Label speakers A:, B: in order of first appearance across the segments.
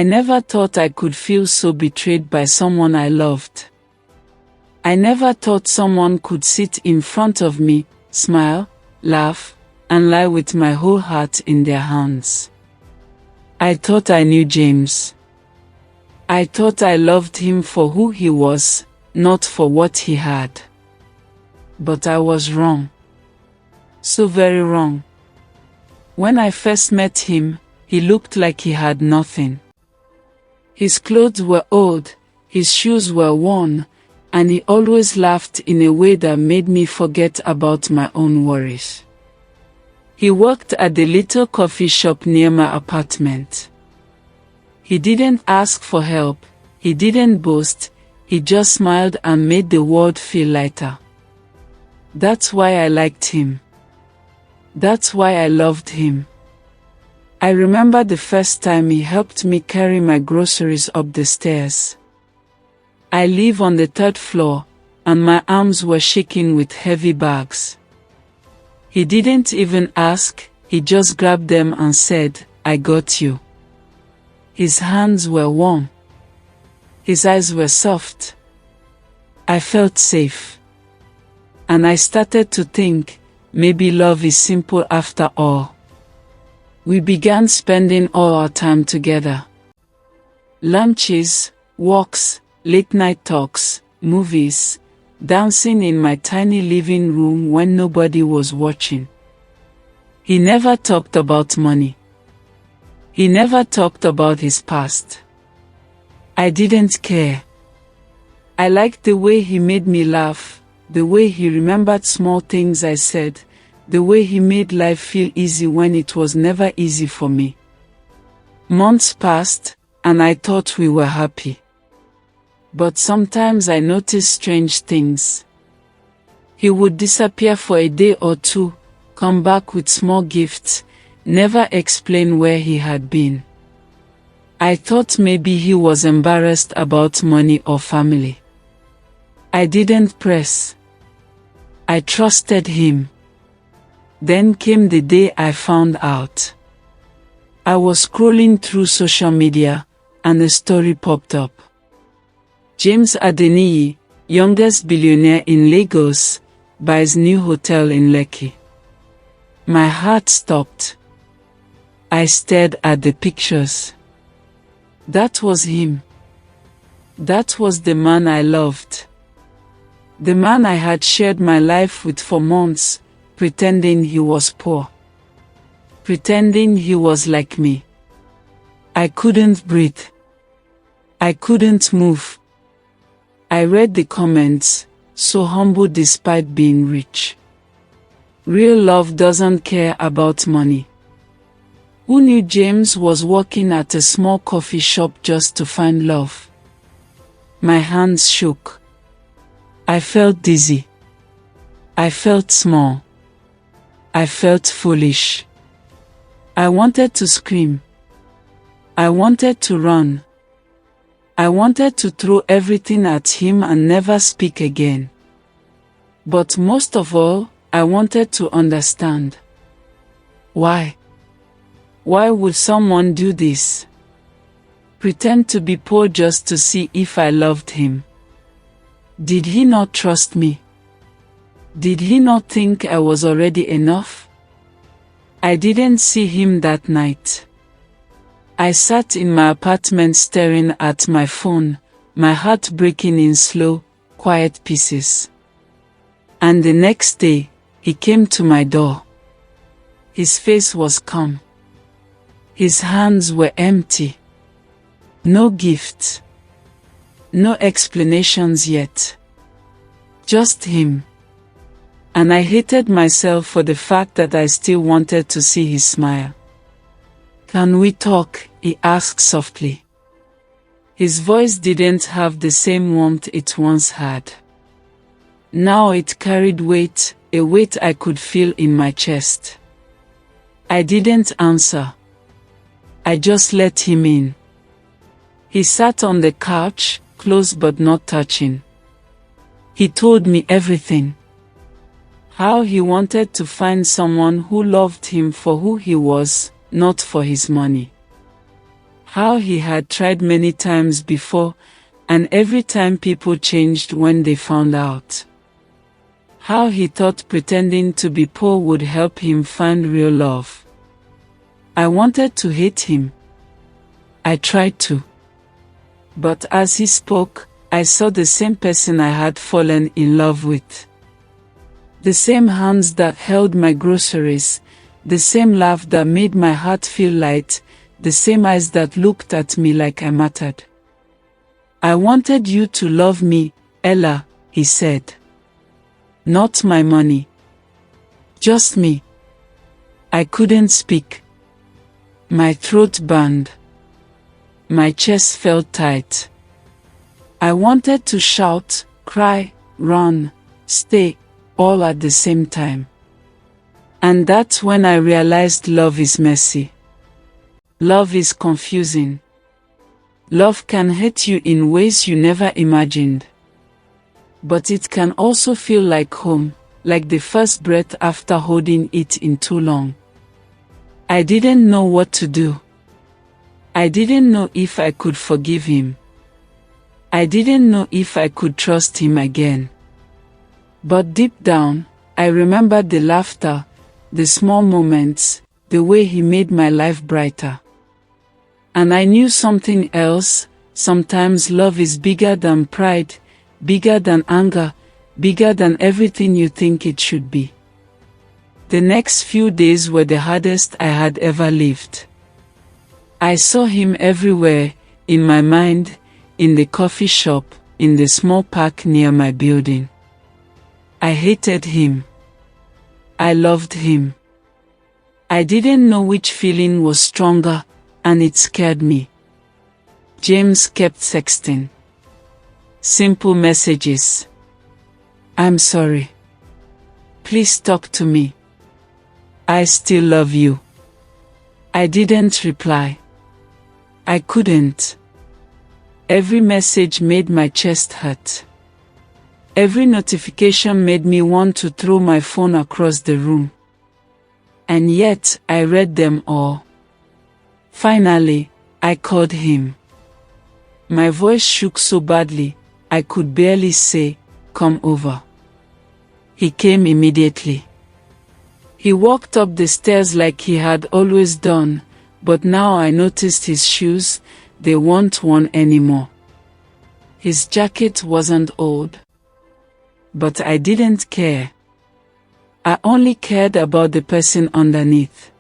A: I never thought I could feel so betrayed by someone I loved. I never thought someone could sit in front of me, smile, laugh, and lie with my whole heart in their hands. I thought I knew James. I thought I loved him for who he was, not for what he had. But I was wrong. So very wrong. When I first met him, he looked like he had nothing. His clothes were old, his shoes were worn, and he always laughed in a way that made me forget about my own worries. He worked at the little coffee shop near my apartment. He didn't ask for help, he didn't boast, he just smiled and made the world feel lighter. That's why I liked him. That's why I loved him. I remember the first time he helped me carry my groceries up the stairs. I live on the 3rd floor, and my arms were shaking with heavy bags. He didn't even ask, he just grabbed them and said, "I got you." His hands were warm. His eyes were soft. I felt safe. And I started to think, maybe love is simple after all. We began spending all our time together. Lunches, walks, late-night talks, movies, dancing in my tiny living room when nobody was watching. He never talked about money. He never talked about his past. I didn't care. I liked the way he made me laugh, the way he remembered small things I said, the way he made life feel easy when it was never easy for me. Months passed, and I thought we were happy. But sometimes I noticed strange things. He would disappear for a day or two, come back with small gifts, never explain where he had been. I thought maybe he was embarrassed about money or family. I didn't press. I trusted him. Then came the day I found out. I was scrolling through social media, and a story popped up. James Adeniyi, youngest billionaire in Lagos, buys new hotel in Lekki. My heart stopped. I stared at the pictures. That was him. That was the man I loved. The man I had shared my life with for months, pretending he was poor. Pretending he was like me. I couldn't breathe. I couldn't move. I read the comments, so humble despite being rich. Real love doesn't care about money. Who knew James was working at a small coffee shop just to find love? My hands shook. I felt dizzy. I felt small. I felt foolish. I wanted to scream. I wanted to run. I wanted to throw everything at him and never speak again. But most of all, I wanted to understand. Why? Why would someone do this? Pretend to be poor just to see if I loved him? Did he not trust me? Did he not think I was already enough? I didn't see him that night. I sat in my apartment staring at my phone, my heart breaking in slow, quiet pieces. And the next day, he came to my door. His face was calm. His hands were empty. No gifts. No explanations yet. Just him. And I hated myself for the fact that I still wanted to see his smile. "Can we talk?" he asked softly. His voice didn't have the same warmth it once had. Now it carried weight, a weight I could feel in my chest. I didn't answer. I just let him in. He sat on the couch, close but not touching. He told me everything. How he wanted to find someone who loved him for who he was, not for his money. How he had tried many times before, and every time people changed when they found out. How he thought pretending to be poor would help him find real love. I wanted to hate him. I tried to. But as he spoke, I saw the same person I had fallen in love with. The same hands that held my groceries, the same laugh that made my heart feel light, the same eyes that looked at me like I mattered. I wanted you to love me, Ella, he said. Not my money. Just me. I couldn't speak. My throat burned. My chest felt tight. I wanted to shout, cry, run, stay, all at the same time. And that's when I realized love is messy. Love is confusing. Love can hurt you in ways you never imagined. But it can also feel like home, like the first breath after holding it in too long. I didn't know what to do. I didn't know if I could forgive him. I didn't know if I could trust him again. But deep down, I remembered the laughter, the small moments, the way he made my life brighter. And I knew something else. Sometimes love is bigger than pride, bigger than anger, bigger than everything you think it should be. The next few days were the hardest I had ever lived. I saw him everywhere, in my mind, in the coffee shop, in the small park near my building. I hated him. I loved him. I didn't know which feeling was stronger, and it scared me. James kept sexting. Simple messages. I'm sorry. Please talk to me. I still love you. I didn't reply. I couldn't. Every message made my chest hurt. Every notification made me want to throw my phone across the room. And yet, I read them all. Finally, I called him. My voice shook so badly, I could barely say, "Come over." He came immediately. He walked up the stairs like he had always done, but now I noticed his shoes, they weren't worn anymore. His jacket wasn't old. But I didn't care. I only cared about the person underneath.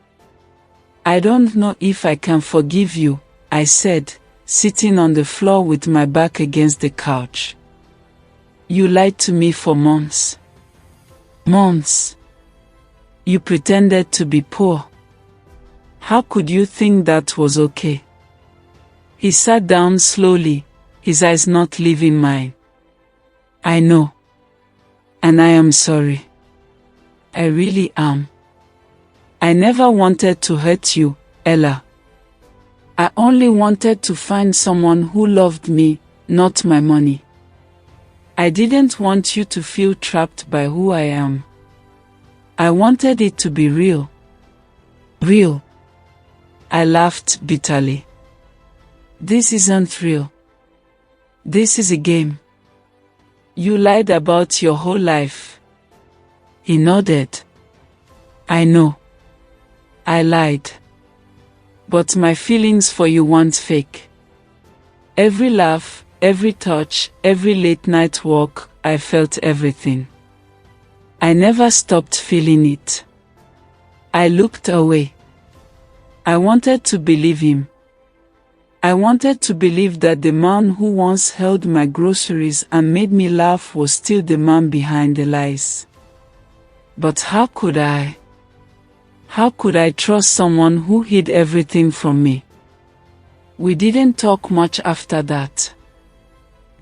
A: I don't know if I can forgive you, I said, sitting on the floor with my back against the couch. You lied to me for months. Months. You pretended to be poor. How could you think that was okay? He sat down slowly, his eyes not leaving mine. I know. And I am sorry. I really am. I never wanted to hurt you, Ella. I only wanted to find someone who loved me, not my money. I didn't want you to feel trapped by who I am. I wanted it to be real. Real. I laughed bitterly. This isn't real. This is a game. You lied about your whole life. He nodded. I know. I lied. But my feelings for you weren't fake. Every laugh, every touch, every late night walk, I felt everything. I never stopped feeling it. I looked away. I wanted to believe him. I wanted to believe that the man who once held my groceries and made me laugh was still the man behind the lies. But how could I? How could I trust someone who hid everything from me? We didn't talk much after that.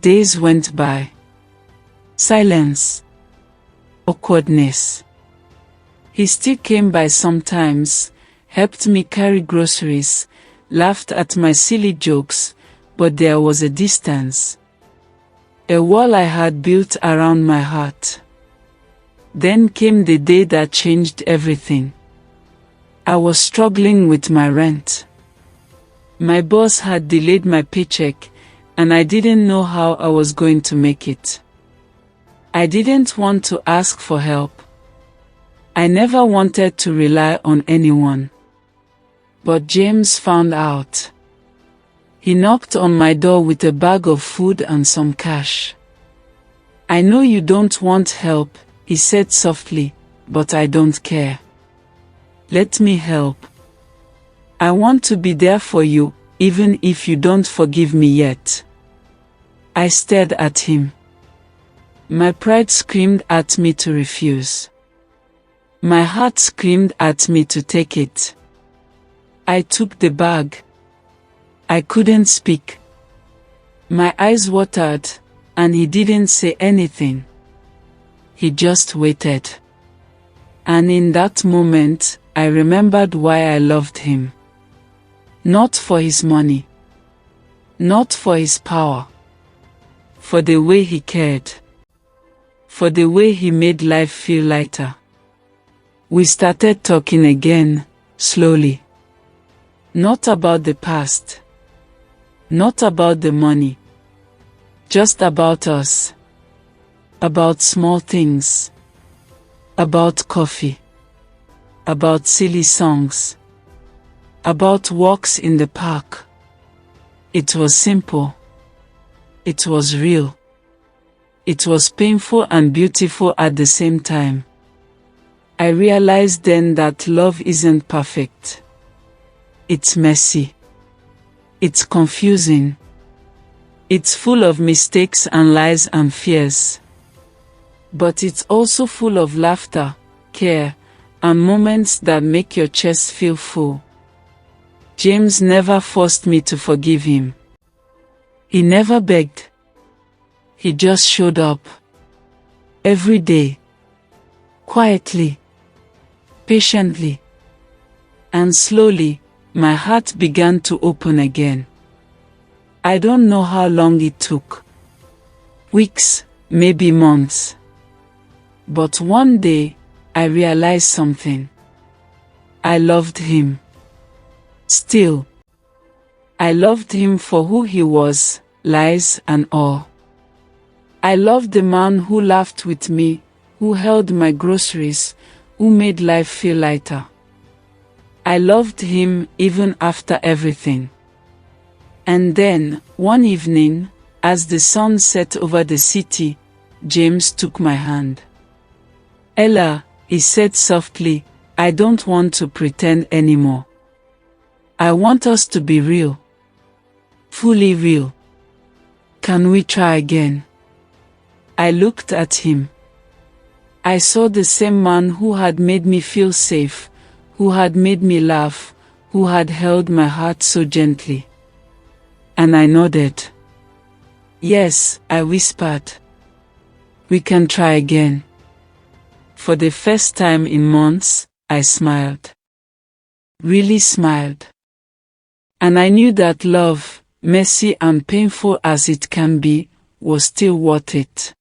A: Days went by. Silence. Awkwardness. He still came by sometimes, helped me carry groceries, laughed at my silly jokes, but there was a distance. A wall I had built around my heart. Then came the day that changed everything. I was struggling with my rent. My boss had delayed my paycheck, and I didn't know how I was going to make it. I didn't want to ask for help. I never wanted to rely on anyone. But James found out. He knocked on my door with a bag of food and some cash. "I know you don't want help," he said softly, "but I don't care. Let me help. I want to be there for you, even if you don't forgive me yet." I stared at him. My pride screamed at me to refuse. My heart screamed at me to take it. I took the bag. I couldn't speak. My eyes watered, and he didn't say anything. He just waited. And in that moment, I remembered why I loved him. Not for his money. Not for his power. For the way he cared. For the way he made life feel lighter. We started talking again, slowly. Not about the past. Not about the money. Just about us. About small things. About coffee. About silly songs. About walks in the park. It was simple. It was real. It was painful and beautiful at the same time. I realized then that love isn't perfect. It's messy. It's confusing. It's full of mistakes and lies and fears. But it's also full of laughter, care, and moments that make your chest feel full. James never forced me to forgive him. He never begged. He just showed up. Every day. Quietly. Patiently. And slowly, my heart began to open again. I don't know how long it took. Weeks, maybe months. But one day, I realized something. I loved him. Still. I loved him for who he was, lies and all. I loved the man who laughed with me, who held my groceries, who made life feel lighter. I loved him even after everything. And then, one evening, as the sun set over the city, James took my hand. "Ella," he said softly, "I don't want to pretend anymore. I want us to be real. Fully real. Can we try again?" I looked at him. I saw the same man who had made me feel safe, who had made me laugh, who had held my heart so gently. And I nodded. "Yes," I whispered. "We can try again." For the first time in months, I smiled. Really smiled. And I knew that love, messy and painful as it can be, was still worth it.